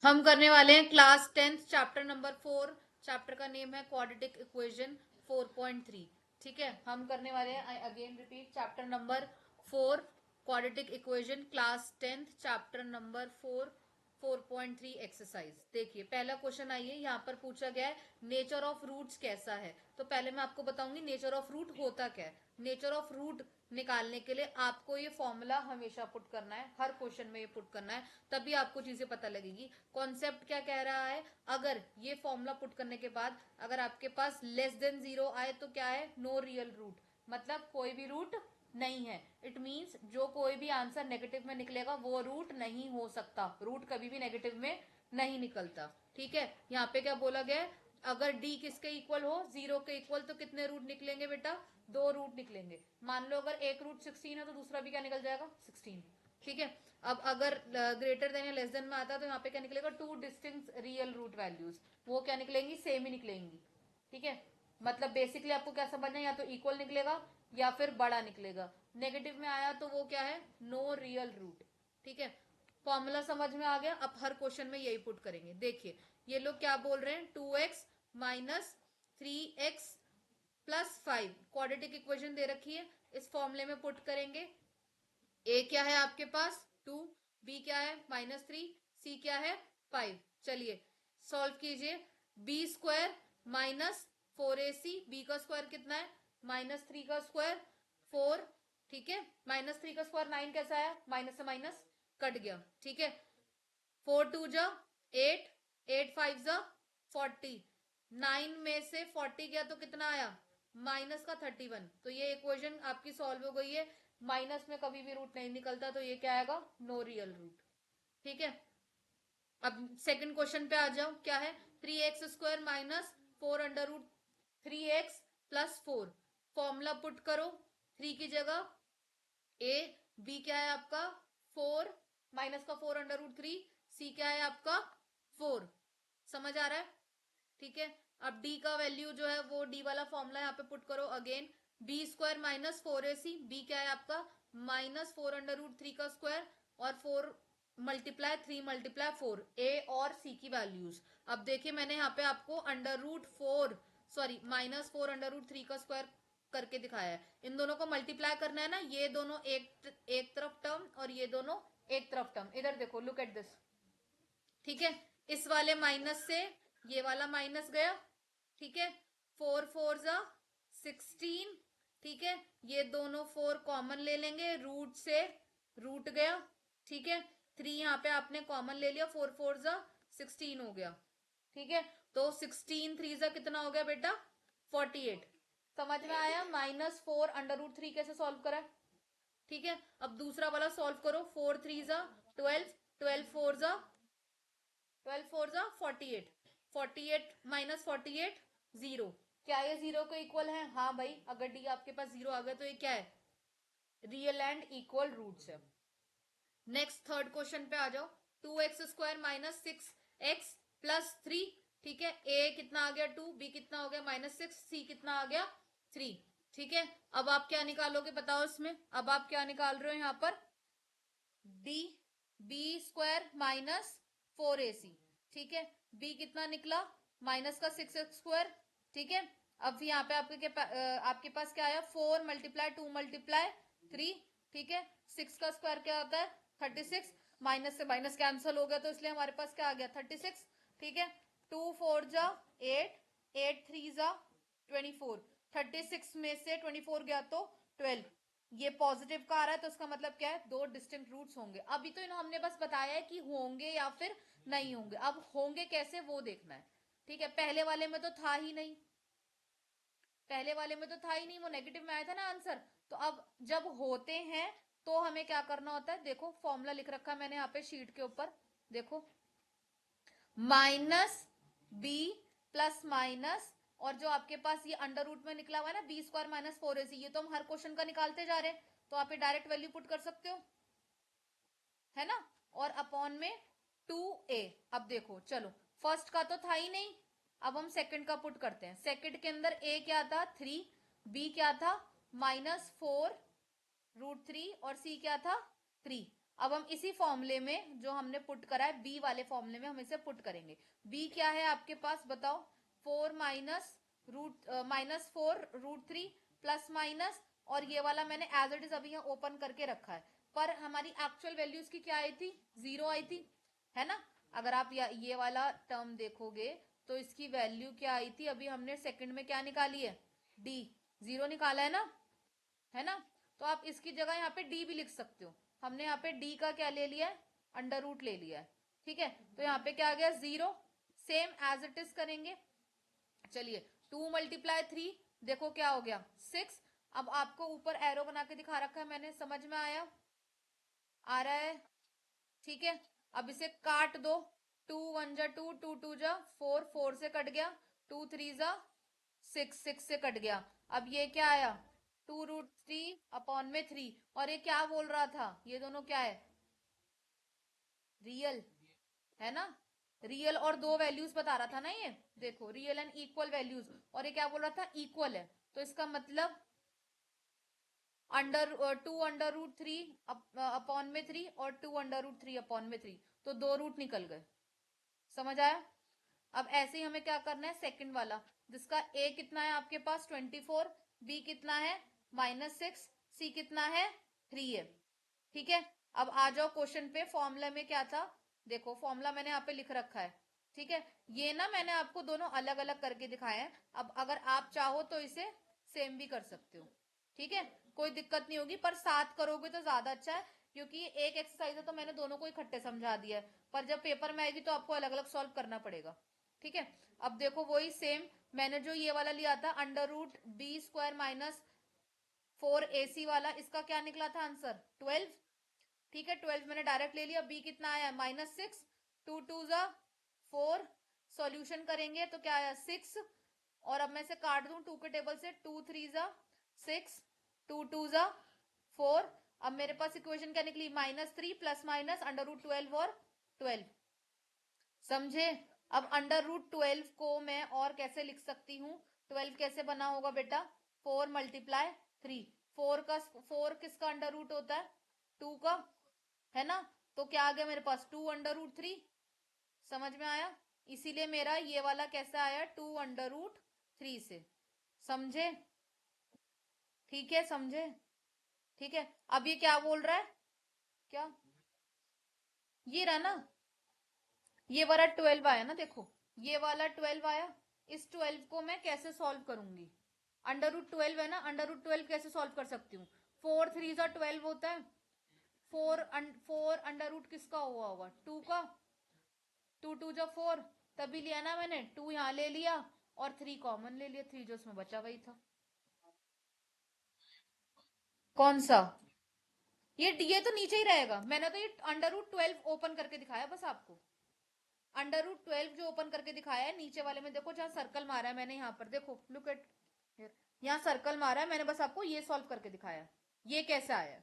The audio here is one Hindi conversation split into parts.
हम करने वाले हैं class 10th chapter number 4। Chapter का नेम है क्वाड्रेटिक इक्वेशन 4.3। ठीक है, हम करने वाले हैं again repeat chapter number 4 quadratic equation class 10th chapter number 4 4.3 exercise. देखिए पहला क्वेश्चन आइए, यहाँ पर पूछा गया है नेचर ऑफ रूट्स कैसा है। तो पहले मैं आपको बताऊंगी नेचर ऑफ रूट होता क्या है। नेचर ऑफ रूट निकालने के लिए आपको ये फॉर्मूला हमेशा पुट करना है, हर क्वेश्चन में ये पुट करना है, तभी आपको चीजें पता लगेगी। कॉन्सेप्ट क्या कह रहा है, अगर ये फॉर्मूला पुट करने के बाद अगर आपके पास लेस देन 0 आए तो क्या है, नो रियल रूट, मतलब कोई भी रूट नहीं है। इट मींस जो कोई भी आंसर नेगेटिव में निकलेगा वो रूट नहीं हो सकता, रूट कभी भी नेगेटिव में नहीं निकलता। ठीक है, यहाँ पे क्या बोला गया है, अगर डी किसके इक्वल हो, 0 के इक्वल, तो कितने रूट निकलेंगे बेटा, 2 रूट निकलेंगे। मान लो अगर एक रूट 16 है तो दूसरा भी क्या निकल जाएगा, 16। ठीक है, अब अगर ग्रेटर देन या लेस देन में आता है तो यहाँ पे क्या निकलेगा, two distinct real root values, वो क्या निकलेंगी, सेम ही निकलेंगी। ठीक है, मतलब बेसिकली आपको क्या समझना है, या तो इक्वल निकलेगा या फिर बड़ा निकलेगा। नेगेटिव में आया तो वो क्या है, नो रियल रूट। ठीक है, फॉर्मूला समझ में आ गया। अब हर क्वेश्चन में यही पुट करेंगे। देखिए ये लोग क्या बोल रहे हैं, 2x minus 3x plus 5 quadratic equation दे रखी है, इस फॉर्मूले में पुट करेंगे। ए क्या है आपके पास 2, बी क्या है -3, सी क्या है 5। चलिए सॉल्व कीजिए। B square minus 4ac, B का स्क्वायर कितना है, -3 का स्क्वायर 4। ठीक है, -3 का स्क्वायर 9 कैसा आया, माइनस से माइनस कट गया। ठीक है, 4 2 जा 8, 8 5 जा 40, 9 में से 40 गया तो कितना आया, माइनस का 31। तो ये इक्वेशन आपकी सॉल्व हो गई है। माइनस में कभी भी रूट नहीं निकलता, तो ये क्या आएगा, नो रियल रूट। ठीक है, अब सेकंड क्वेश्चन पे आ जाओ, क्या है, 3x² minus 4 under root 3x plus 4। Formula put करो, 3 की जगह ए, बी क्या है आपका 4, माइनस का 4 अंडर रूट 3, सी क्या है आपका 4। समझ आ रहा है। ठीक है, अब डी का वैल्यू जो है वो डी वाला फॉर्मूला यहाँ पे पुट करो again. B square minus 4ac, B क्या है आपका -4 अंडर रूट 3 का स्क्वायर, और 4 मल्टीप्लाई 3 मल्टीप्लाई 4, ए और सी की वैल्यूज। अब देखिए मैंने यहाँ पे आपको -4 अंडर रूट 3 का स्क्वायर करके दिखाया है। इन दोनों को मल्टीप्लाई करना है ना, ये दोनों एक एक तरफ टर्म और ये दोनों एक तरफ टर्म। इधर देखो, लुक एट दिस। ठीक है, इस वाले माइनस से ये वाला माइनस गया। ठीक है, 4 4 जा 16। ठीक है, ये दोनों 4 कॉमन ले लेंगे, रूट से रूट गया। ठीक है, 3 यहाँ पे आपने कॉमन ले लिया, 4 4 जा 16 हो गया। ठीक है, तो 16 3 जा कितना हो गया बेटा, 48। समझ में आया, -4 अंडर रूट 3 कैसे सॉल्व करा। ठीक है, अब दूसरा वाला सॉल्व करो, 4 3 जा 12, 12 4 जा 48, 48 माइनस 48 0। क्या ये 0 के इक्वल है, हाँ भाई, अगर डी आपके पास 0 आ गया तो ये क्या है, रियल एंड इक्वल रूट्स है। नेक्स्ट थर्ड क्वेश्चन पे आ जाओ, 2x² माइनस 6x प्लस 3। ठीक है, ए कितना आ गया 2, बी कितना हो गया -6, सी कितना आ गया 3। ठीक है, अब आप क्या निकालोगे बताओ इसमें, अब आप क्या निकाल रहे हो यहाँ पर, D, B square minus 4ac। ठीक है, बी कितना निकला, माइनस का 6x²। ठीक है, अब यहाँ पे आपके पास क्या आया, 4 मल्टीप्लाई 2 मल्टीप्लाई 3। ठीक है, 6 का स्क्वायर क्या होता है 36, माइनस से माइनस कैंसिल हो गया तो इसलिए हमारे पास क्या आ गया 36। ठीक है, 2 4 जा 8, 8 3 जा 24, 36 में से 24 गया तो 12। ये पॉजिटिव का आ रहा है तो इसका मतलब क्या है, दो डिस्टिंक्ट रूट्स होंगे। अभी तो इन्होंने हमने बस बताया है कि होंगे या फिर नहीं होंगे, अब होंगे कैसे वो देखना है। ठीक है, पहले वाले में तो था ही नहीं, पहले वाले में तो था ही नहीं, वो नेगेटिव में आया था ना आंसर। तो अब जब होते हैं तो हमें क्या करना होता है, देखो फॉर्मूला लिख रखा है मैंने यहाँ पे शीट के ऊपर, देखो माइनस बी प्लस माइनस, और जो आपके पास ये अंडर रूट में निकला हुआ है ना b² माइनस 4ac, ये तो हम हर क्वेश्चन का निकालते जा रहे हैं, तो आप ये डायरेक्ट वैल्यू पुट कर सकते हो, है ना, और अपॉन में 2a। अब देखो चलो, फर्स्ट का तो था ही नहीं, अब हम सेकंड का पुट करते हैं। सेकंड के अंदर a क्या था 3, b क्या था -4 रूट 3, और c क्या था 3। अब हम इसी फॉर्मूले में जो हमने पुट करा है बी वाले फॉर्मूले में हम इसे पुट करेंगे। बी क्या है आपके पास बताओ, 4 -4√3 प्लस माइनस, और ये वाला मैंने एज इट इज अभी यहाँ ओपन करके रखा है, पर हमारी एक्चुअल वैल्यूज की क्या आई थी, 0 आई थी, है ना। अगर आप ये वाला टर्म देखोगे तो इसकी वैल्यू क्या आई थी, अभी हमने सेकंड में क्या निकाली है, डी, 0 निकाला है ना। तो आप इसकी जगह यहाँ पे डी भी लिख सकते हो। हमने यहाँ पे डी का क्या ले लिया है, अंडर रूट ले लिया है, ठीक है। तो यहाँ पे क्या आ गया, 0, सेम एज इट इज करेंगे। चलिए 2 × 3 देखो क्या हो गया, 6। अब आपको ऊपर एरो बना के दिखा रखा है मैंने, समझ में आया, आ रहा है, ठीक है। अब इसे काट दो, 2 1 जा 2, 2 2 जा 4, 4 से कट गया, 2 3 जा 6, 6 से कट गया। अब ये क्या आया, 2√3/3, और ये क्या बोल रहा था, ये दोनों क्या है, रियल, है ना। रियल और दो वैल्यूज बता रहा था ना, ये देखो रियल एंड इक्वल वैल्यूज, और ये क्या बोल रहा था, इक्वल है। तो इसका मतलब 2√3/3 और 2√3/3, तो 2 रूट निकल गए, समझ आया। अब ऐसे ही हमें क्या करना है, सेकंड वाला, जिसका ए कितना है आपके पास 24, बी कितना है -6, सी कितना है 3 है, ठीक है। अब आ जाओ क्वेश्चन पे, फॉर्मूला में क्या था, देखो फॉर्मूला मैंने यहाँ पे लिख रखा है, ठीक है। ये ना मैंने आपको दोनों अलग अलग करके दिखाए हैं, अब अगर आप चाहो तो इसे सेम भी कर सकते हो, ठीक है, कोई दिक्कत नहीं होगी, पर साथ करोगे तो ज्यादा अच्छा है, क्योंकि एक एक्सरसाइज है तो मैंने दोनों को इकट्ठे समझा दिया है, पर जब पेपर में आएगी तो आपको अलग अलग सॉल्व करना पड़ेगा, ठीक है। अब देखो वही सेम मैंने जो ये वाला लिया था, √b² - 4ac वाला, इसका क्या निकला था आंसर, 12, ठीक है। 12 मैंने डायरेक्ट ले लिया, बी कितना आया -6, 2 2 जा 4, सॉल्यूशन करेंगे तो क्या आया 6, और अब मैं इसे काट दूं 2 के टेबल से, 2 3 जा 6, 2 2 जा 4, अब मेरे पास इक्वेशन क्या निकली, -3 प्लस माइनस √12 और 12, समझे। अब √12 को मैं और कैसे लिख सकती हूँ, 12 कैसे बना होगा बेटा, 4 × 3, 4 किसका अंडर रूट होता है, 2 का, है ना। तो क्या आ गया मेरे पास, 2√3, समझ में आया। इसीलिए मेरा ये वाला कैसा आया, 2√3 से, समझे, ठीक है, समझे, ठीक है। अब ये क्या बोल रहा है, क्या, ये रहा ना, ये वाला 12 आया ना, देखो ये वाला 12 आया, इस 12 को मैं कैसे सॉल्व करूंगी, √12 है ना, √12 कैसे सॉल्व कर सकती हूँ, 4 3 जा 12 होता है, 4 अंडर रूट किसका हुआ होगा, 2 का, 2 2 जा 4, तभी लिया ना मैंने, 2 यहाँ ले लिया और 3 कॉमन ले लिया, 3 जो उसमें बचा वही था, कौन सा, ये तो नीचे ही रहेगा, मैंने तो ये √12 ओपन करके दिखाया बस आपको, √12 जो ओपन करके दिखाया है, नीचे वाले में देखो जहां सर्कल मारा है मैंने, यहाँ पर देखो, लुक एट, यहाँ सर्कल मारा है मैंने, बस आपको ये सॉल्व करके दिखाया, ये कैसे आया,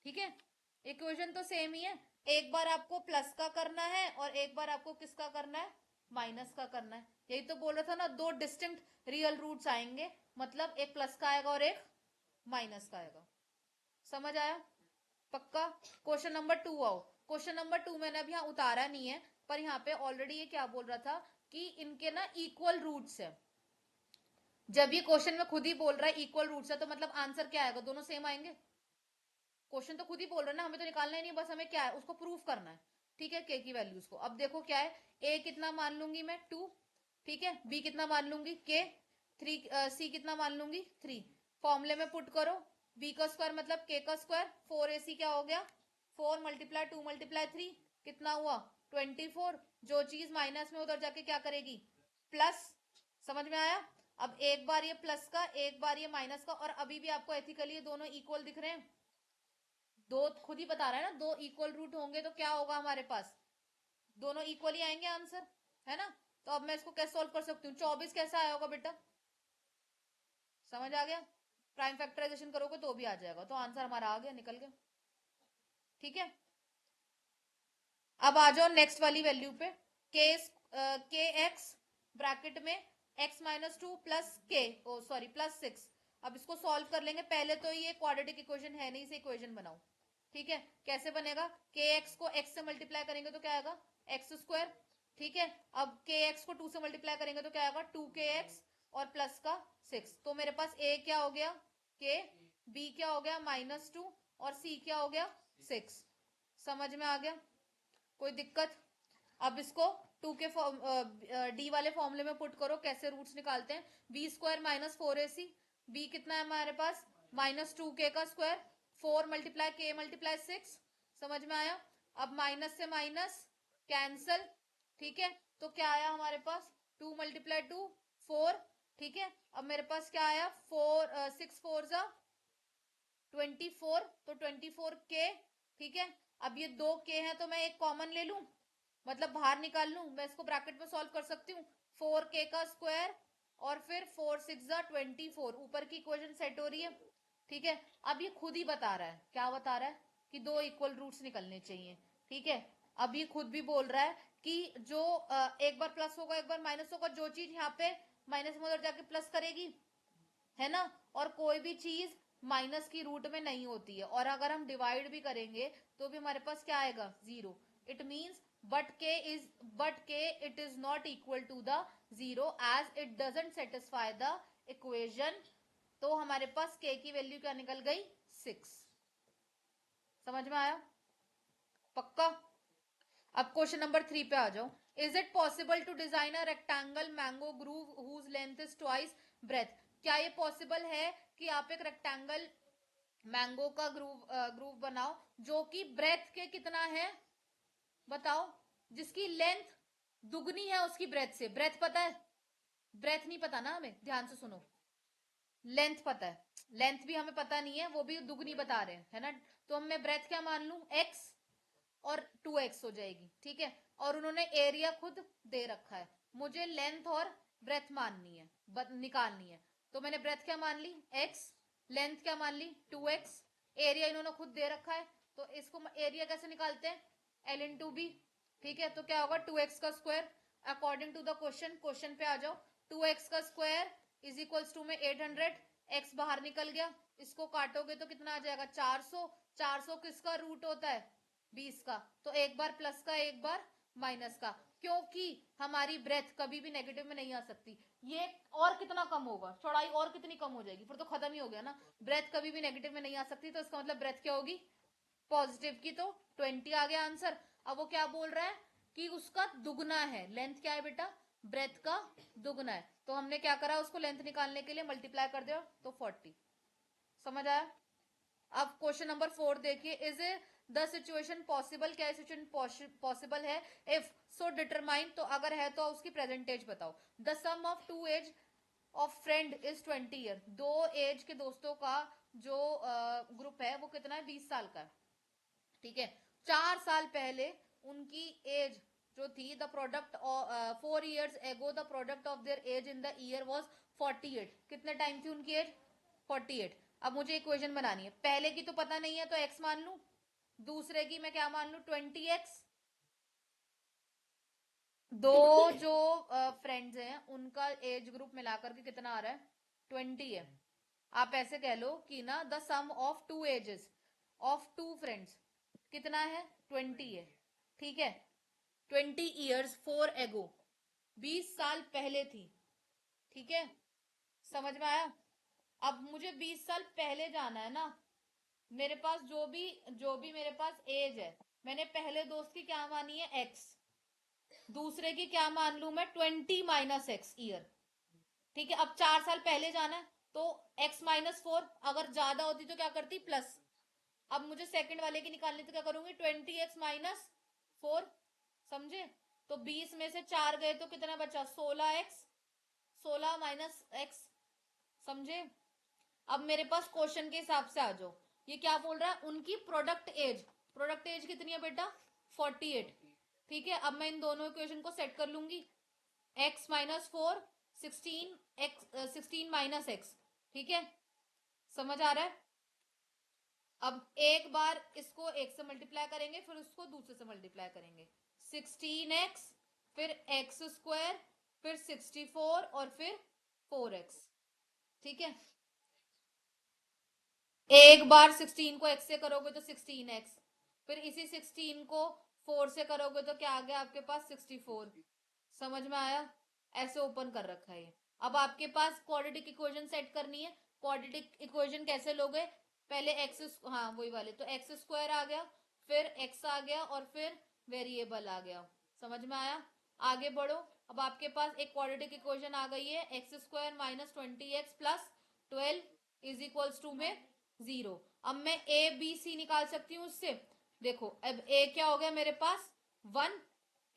ठीक है। इक्वेशन तो सेम ही है, एक बार आपको प्लस का करना है और एक बार आपको किसका करना है, माइनस का करना है। यही तो बोल रहा था ना, दो डिस्टिंक्ट रियल रूट्स आएंगे, मतलब एक प्लस का आएगा और एक माइनस का आएगा, समझ आया, पक्का। क्वेश्चन नंबर 2 आओ, क्वेश्चन नंबर 2 मैंने अभी यहाँ उतारा नहीं है, पर यहाँ पे ऑलरेडी ये क्या बोल रहा था कि इनके ना इक्वल रूट्स है, जब ये क्वेश्चन में खुद ही बोल रहा है इक्वल रूट्स है, तो मतलब आंसर क्या आएगा, दोनों सेम आएंगे, क्वेश्चन तो खुद ही बोल रहा है ना, हमें तो निकालना ही नहीं, बस हमें क्या है उसको प्रूफ करना है, ठीक है, के की वैल्यूज को। अब देखो क्या है, ए कितना मान लूंगी मैं 2, ठीक है, बी कितना मान लूंगी के 3, सी कितना मान लूंगी 3, फॉर्मूले में पुट करो, बी का स्क्वायर मतलब के का स्क्वायर, 4ac क्या हो गया, 4 × 2 × 3 कितना हुआ 24, जो चीज माइनस में उधर जाके क्या करेगी, प्लस, समझ में आया। अब एक बार ये प्लस का, एक बार ये माइनस का, और अभी भी आपको एथिकली ये दोनों इक्वल दिख रहे हैं, दो खुद ही बता रहा है ना, दो इक्वल रूट होंगे तो क्या होगा हमारे पास, दोनों इक्वल ही आएंगे आंसर, है ना। तो अब मैं इसको कैसे सॉल्व कर सकती हूँ, 24 कैसा आया होगा बेटा, समझ आ गया, प्राइम फैक्टराइजेशन करोगे तो भी आ जाएगा, तो आंसर हमारा आ गया, निकल गया, ठीक है। अब आ जाओ नेक्स्ट वाली वैल्यू पे, के एक्स ब्रैकेट में x - 2 प्लस के, ओ सॉरी +6, अब इसको सॉल्व कर लेंगे, पहले तो ये क्वाड्रेटिक इक्वेशन है नहीं, से इक्वेशन बनाओ, ठीक है, कैसे बनेगा, के एक्स को एक्स से मल्टीप्लाई करेंगे तो क्या आएगा, एक्स स्क्वायर। ठीक है, अब के एक्स को 2 से मल्टीप्लाई करेंगे तो क्या आएगा, 2 के एक्स और प्लस का 6। तो मेरे पास ए क्या हो गया, के, बी क्या हो गया -2 और सी क्या हो गया 6। समझ में आ गया, कोई दिक्कत। अब इसको 2 के डी वाले फॉर्मूले में पुट करो, कैसे रूट्स निकालते हैं, b² -4ac, b कितना है हमारे पास -2k का स्क्वायर, 4 मल्टीप्लाई के मल्टीप्लाई 6। समझ में आया। अब माइनस से माइनस कैंसल। ठीक है, तो क्या आया हमारे पास, 2 मल्टीप्लाई 2 4। ठीक है, अब मेरे पास क्या आया, 6 4 जा 24, तो 24k। ठीक है, अब ये 2k है तो मैं एक कॉमन ले लूं, मतलब बाहर निकाल लूं, मैं इसको ब्रैकेट में सॉल्व कर सकती हूँ, 4k का स्क्वायर और फिर 4 6 24, ऊपर की इक्वेशन सेट हो रही है। ठीक है, अब ये खुद ही बता रहा है, क्या बता रहा है, कि 2 इक्वल रूट्स निकलने चाहिए। ठीक है, अब ये खुद भी बोल रहा है कि जो एक बार प्लस होगा एक बार माइनस होगा, जो चीज यहाँ पे माइनस में उधर जाके प्लस करेगी, है ना, और कोई भी चीज माइनस की रूट में नहीं होती है, और अगर हम डिवाइड भी करेंगे तो भी हमारे पास क्या आएगा, 0। इट मीन्स बट के it is not equal to the 0 as it doesn't satisfy the equation. तो हमारे पास के की वैल्यू क्या निकल गई, 6। समझ में आया, पक्का। अब क्वेश्चन नंबर 3 पे आ जाओ। Is it possible to design a rectangle mango grove whose length is twice breadth. क्या ये पॉसिबल है कि आप एक रेक्टेंगल मैंगो का ग्रूव बनाओ जो कि ब्रेथ के कितना है, बताओ, जिसकी लेंथ दुगनी है उसकी ब्रेथ से। ब्रेथ पता है, ब्रेथ नहीं पता ना हमें, ध्यान से सुनो, लेंथ पता है, लेंथ भी हमें पता नहीं है, वो भी दुगनी बता रहे हैं, है ना। तो मैं ब्रेथ क्या मान लू, x और 2x हो जाएगी। ठीक है, और उन्होंने एरिया खुद दे रखा है, मुझे लेंथ और ब्रेथ माननी है, निकालनी है। तो मैंने ब्रेथ क्या मान ली, x, लेंथ क्या मान ली 2x, एरिया इन्होंने खुद दे रखा है, तो इसको एरिया कैसे निकालते हैं, l/b। ठीक है, तो क्या होगा 2x का square, according to the question. Question पे आ जाओ, 2x का स्क्वायर इज इक्वल्स टू में 800, x बाहर निकल गया, इसको काटोगे तो कितना आ जाएगा 400। 400 किसका रूट होता है, 20 का, तो एक बार प्लस का एक बार माइनस का, क्योंकि हमारी ब्रेथ कभी भी नेगेटिव में नहीं आ सकती। ये और कितना कम होगा, चौड़ाई और कितनी कम हो जाएगी, फिर तो खत्म ही हो गया ना। ब्रेथ कभी भी नेगेटिव में नहीं आ सकती, तो इसका मतलब ब्रेथ क्या होगी, पॉजिटिव की, तो 20 आ गया आंसर। अब वो क्या बोल रहा है कि उसका दुगना है, लेंथ क्या है बेटा, ब्रेथ का दुगना है, तो हमने क्या करा, उसको लेंथ निकालने के लिए मल्टीप्लाई कर दिया तो 40। समझ आया। अब क्वेश्चन नंबर 4 देखिए, is a the situation possible, क्या सिचुएशन पॉसिबल है, इफ सो डिटरमाइन, तो अगर है तो उसकी प्रेजेंट एज बताओ। The sum of 2 age of friend is 20 year, 2 age के दोस्तों का जो ग्रुप है वो कितना है, 20 साल का है। ठीक है, 4 साल पहले उनकी एज जो थी, the product 4 years ago the product of their age in the year was 48। कितने टाइम थी उनकी एज, 48। अब मुझे इक्वेशन बनानी है, पहले की तो पता नहीं है तो x मान लू, दूसरे की मैं क्या मान लू 20x। दो जो फ्रेंड्स हैं उनका एज ग्रुप मिलाकर के कितना आ रहा है, 20 है। आप ऐसे कह लो कि ना the sum of 2 ages of 2 friends कितना है, 20 है। ठीक है, 20 ईयर्स 4 एगो, 20 साल पहले थी। ठीक है, समझ में आया। अब मुझे 20 साल पहले जाना है ना, मेरे पास जो भी मेरे पास एज है, मैंने पहले दोस्त की क्या मानी है, x, दूसरे की क्या मान लू मैं, 20 माइनस एक्स ईयर। ठीक है, अब 4 साल पहले जाना है तो x-4, अगर ज्यादा होती तो क्या करती, प्लस। अब मुझे सेकंड वाले की निकालनी तो क्या करूंगी, 20x-4। समझे, तो 20 में से 4 गए तो कितना बचा, 16x, 16 माइनस एक्स। समझे। अब मेरे पास क्वेश्चन के हिसाब से आ जाओ, ये क्या बोल रहा है, उनकी प्रोडक्ट एज कितनी है बेटा, 48। ठीक है, अब मैं इन दोनों इक्वेशन को सेट कर लूंगी, x-4, 16 माइनस एक्स। ठीक है, समझ आ रहा है। अब एक बार इसको एक से मल्टीप्लाई करेंगे, फिर उसको दूसरे से मल्टीप्लाई करेंगे, 16x, फिर एक्स स्क्वायर, फिर 64 और फिर 4x। ठीक है, एक बार 16 को x से करोगे तो 16x, फिर इसी 16 को 4 से करोगे तो क्या आ गया आपके पास 64। समझ में आया? ऐसे ओपन कर रखा है ये। अब आपके पास क्वाड्रेटिक इक्वेशन सेट करनी है। क्वाड्रेटिक इक्वेशन कैसे लोगे? पहले एक्स, हाँ वही वाले, तो एक्स स्क्वायर आ गया, फिर एक्स आ गया, और फिर वेरिएबल आ गया। समझ में आया? आगे बढ़ो। अब आपके पास एक क्वाड्रेटिक इक्वेशन आ गई है, x square minus 20x plus 12 is equals to में 0। अब मैं ए बी सी निकाल सकती हूँ उससे। देखो अब ए क्या हो गया मेरे पास 1,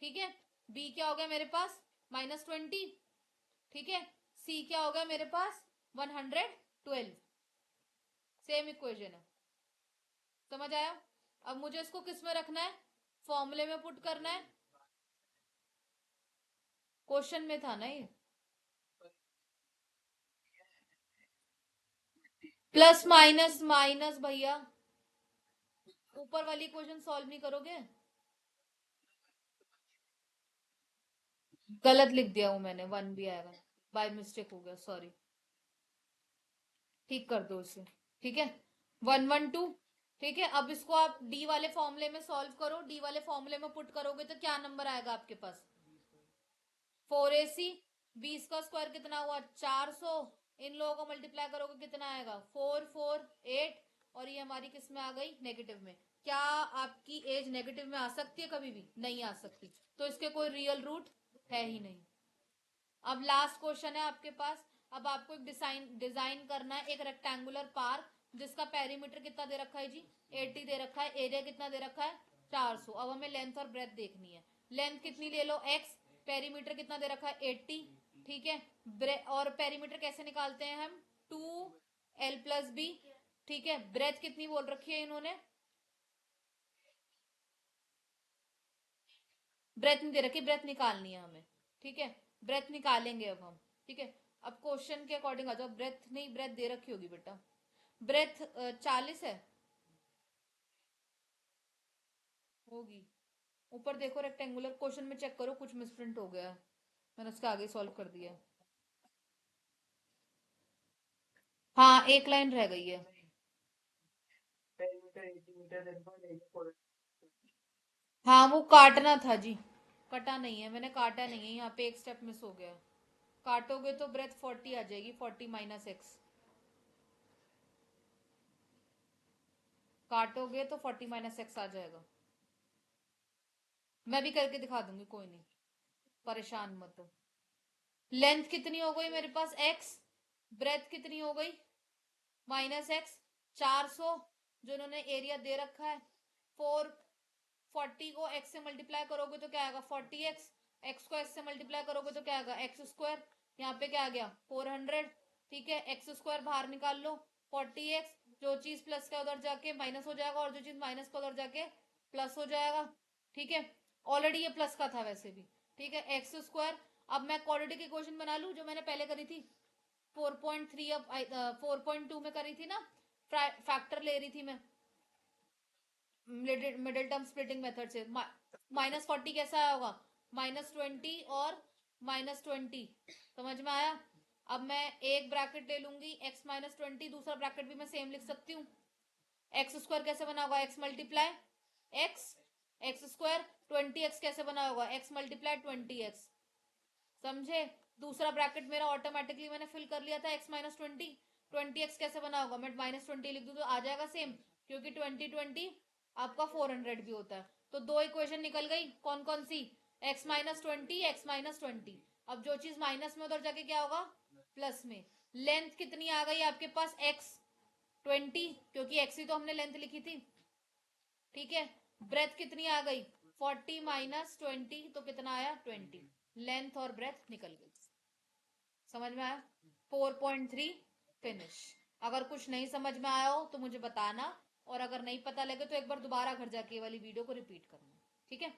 ठीक है, बी क्या हो गया मेरे पास -20, ठीक है, सी क्या हो गया मेरे पास 112। सेम इक्वेशन है। समझ आया? अब मुझे इसको किस में रखना है? फॉर्मूले में पुट करना है। क्वेश्चन में था ना ये, प्लस माइनस माइनस भैया, ऊपर वाली इक्वेशन सॉल्व नहीं करोगे? गलत लिख दिया हूं मैंने, 1 भी आएगा, बाय मिस्टेक हो गया, सॉरी। ठीक कर दो इसे, ठीक है, 112। ठीक है, अब इसको आप डी वाले फॉर्मूले में सॉल्व करो। डी वाले फॉर्मूले में पुट करोगे तो क्या नंबर आएगा आपके पास? 4ac। 20 का स्क्वायर कितना हुआ? 400। इन लोगों को मल्टीप्लाई करोगे कितना आएगा? 448। और ये हमारी किस में आ गई? नेगेटिव में। क्या आपकी एज नेगेटिव में आ सकती है? कभी भी नहीं आ सकती, तो इसके कोई रियल रूट है ही नहीं। अब लास्ट क्वेश्चन है आपके पास। अब आपको एक डिजाइन डिजाइन करना है, एक रेक्टेंगुलर पार्क जिसका पेरीमीटर कितना दे रखा है जी? 80 दे रखा है। एरिया कितना दे रखा है? 400। अब हमें लेंथ और ब्रेथ देखनी है। लेंथ कितनी ले लो? x। पेरीमीटर कितना दे रखा है? 80। ठीक है, और पेरीमीटर कैसे निकालते हैं हम? 2l+b। ठीक है, ब्रेथ कितनी बोल रखी है इन्होंने? ब्रेथ नहीं दे रखी, ब्रेथ निकालनी है हमें। ठीक है, ब्रेथ निकालेंगे अब हम। ठीक है, अब क्वेश्चन के अकॉर्डिंग आ जाओ। ब्रेथ नहीं, ब्रेथ दे रखी होगी बेटा। ब्रेथ 40 है, होगी। ऊपर देखो रेक्टेंगुलर क्वेश्चन में, चेक करो कुछ मिसप्रिंट हो गया है, मैंने उसके आगे सॉल्व कर दिया है। हाँ एक लाइन रह गई है। हाँ वो काटना था जी, कटा नहीं है, मैंने काटा नहीं है, यहाँ पे एक स्टेप मिस हो गया। काटोगे तो ब्रेथ 40 आ जाएगी, 40 - x। काटोगे तो 40 - x आ जाएगा। मैं भी करके दिखा दूंगी, कोई नहीं, परेशान मत हो। लेंथ कितनी हो गई मेरे पास? x। ब्रेथ कितनी हो गई? -x। 400 जो इन्होंने एरिया दे रखा है। 440 को x से मल्टीप्लाई करोगे तो क्या आएगा? 40x। x को x से मल्टीप्लाई करोगे तो क्या आएगा? X square. यहाँ पे क्या आ गया? 400। ठीक है, एक्स स्क्वायर बाहर निकाल लो। 40x, जो चीज प्लस का उधर जाके माइनस हो जाएगा, और जो चीज माइनस का उधर जाके प्लस हो जाएगा। ठीक है, ऑलरेडी ये प्लस का था वैसे भी। ठीक है, एक्स स्क्वायर। अब मैं क्वाड्रेटिक इक्वेशन बना लू जो मैंने पहले करी थी 4.3, अब 4.2 में करी थी ना, फैक्टर ले रही थी मैं मिडिल टर्म स्प्लिटिंग मेथड से। -40 कैसा आया होगा? -20 और -20। समझ में आया? अब मैं एक ब्रैकेट ले लूंगी x-20, दूसरा ब्रैकेट भी मैं सेम लिख सकती हूँ। एक्स स्क्वायर कैसे बना होगा? x multiply x, x square. 20x कैसे बना होगा? x multiply 20x। समझे? दूसरा ब्रैकेट मेरा ऑटोमेटिकली मैंने फिल कर लिया था, x-20। 20x कैसे बना होगा? मैं -20 लिख दूं तो आ जाएगा सेम, क्योंकि 20 आपका 400 भी होता है। तो दो इक्वेशन निकल गई, कौन कौन सी? x-20, x-20। अब जो चीज माइनस में उधर जाके क्या होगा? प्लस में। लेंथ कितनी आ गई आपके पास? x-20, क्योंकि x ही तो हमने लेंथ लिखी थी। ठीक है, ब्रेथ कितनी आ गई? 40 - 20, तो कितना आया? 20। लेंथ और ब्रेथ निकल गई। समझ में आया? 4.3 फिनिश। अगर कुछ नहीं समझ में आया हो तो मुझे बताना, और अगर नहीं पता लगे तो एक बार दोबारा घर जाके ये वाली वीडियो को रिपीट करना। ठीक है?